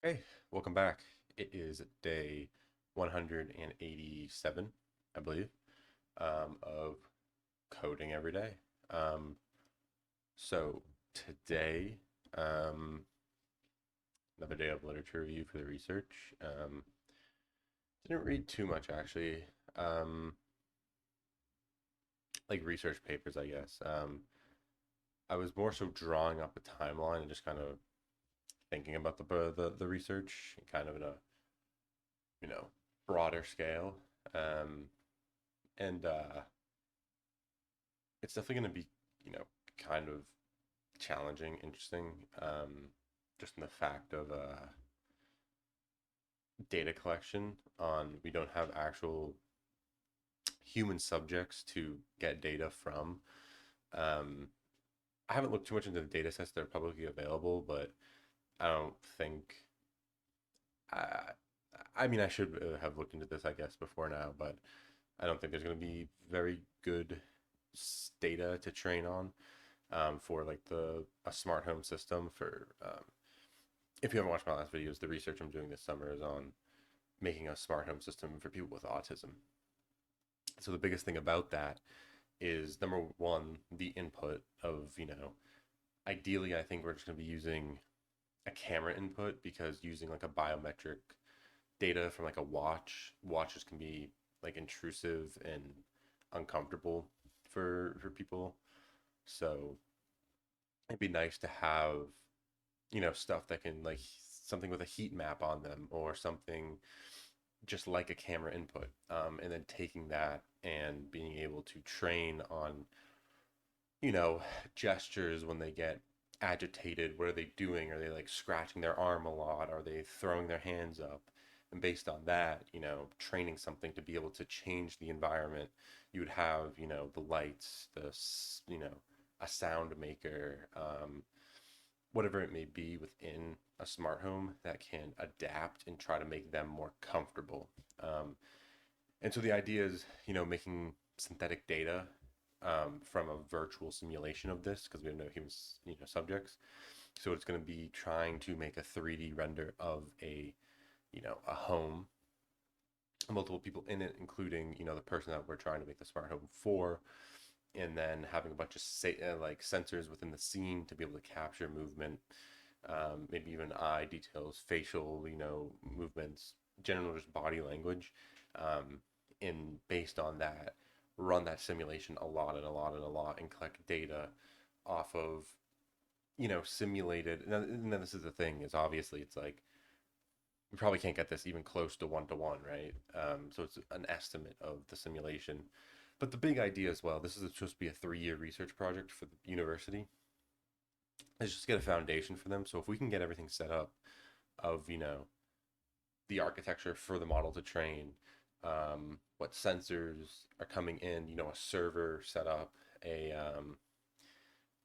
Hey, welcome back. It is day 187, I believe, of coding every day. Um, so today, um, another day of literature review for the research. Didn't read too much actually, um, like research papers, I guess. I was more so drawing up a timeline and just kind of thinking about the research, kind of in a you know broader scale. Um, and it's definitely going to be, you know, kind of challenging, interesting, just in the fact of data collection on we don't have actual human subjects to get data from. Um, I haven't looked too much into the data sets that are publicly available, but I don't think I, I mean I should have looked into this I guess before now, but I don't think there's going to be very good data to train on for like the a smart home system for if you haven't watched my last videos, the research I'm doing this summer is on making a smart home system for people with autism. So the biggest thing about that is number one, the input of, ideally I think we're just going to be using a camera input because using like a biometric data from like a watches can be like intrusive and uncomfortable for people. So it'd be nice to have stuff that can like something with a heat map on them or something just like a camera input, and then taking that and being able to train on you know gestures when they get agitated. What are they doing? Are they like scratching their arm a lot? Are they throwing their hands up? And based on that, training something to be able to change the environment, you would have the lights, a sound maker, whatever it may be within a smart home that can adapt and try to make them more comfortable. And so the idea is, making synthetic data from a virtual simulation of this because we have no human, subjects. So it's going to be trying to make a 3D render of a home, multiple people in it, including, the person that we're trying to make the smart home for, and then having a bunch of like sensors within the scene to be able to capture movement, maybe even eye details, facial, movements, general just body language, um, and based on that, run that simulation a lot and a lot and a lot, and collect data off of simulated. And then this is the thing is obviously it's like we probably can't get this even close to one, right? So it's an estimate of the simulation. But the big idea as well, this is supposed to be a 3-year research project for the university. Is just get a foundation for them. So if we can get everything set up of, the architecture for the model to train, what sensors are coming in, a server set up, um,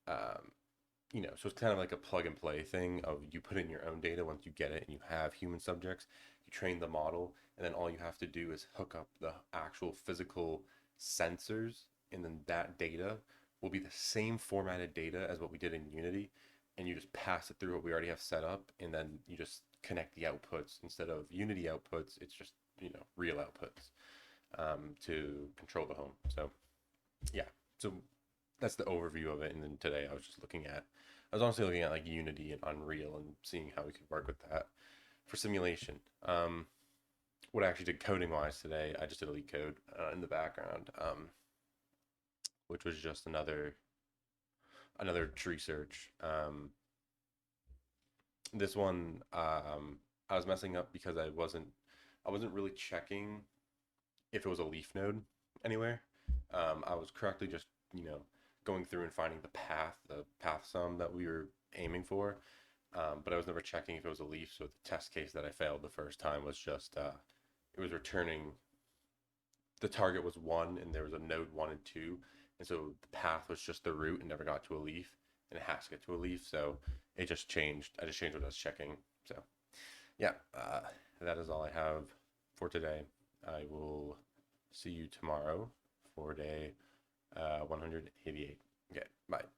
so it's kind of like a plug and play thing of you put in your own data once you get it and you have human subjects, you train the model, and then all you have to do is hook up the actual physical sensors, and then that data will be the same formatted data as what we did in Unity, and you just pass it through what we already have set up, and then you just connect the outputs instead of Unity outputs. It's just real outputs to control the home. So yeah, so that's the overview of it. And then today I was honestly looking at like Unity and Unreal and seeing how we could work with that for simulation. What I actually did coding wise today, I just did a leetcode in the background, which was just another tree search. This one I was messing up because I wasn't really checking if it was a leaf node anywhere. I was correctly just, going through and finding the path sum that we were aiming for. But I was never checking if it was a leaf. So the test case that I failed the first time was just, it was returning the target was one and there was a node one and two. And so the path was just the root and never got to a leaf, and it has to get to a leaf. So it just changed. I just changed what I was checking. So yeah, that is all I have for today. I will see you tomorrow for day 188. Okay, bye.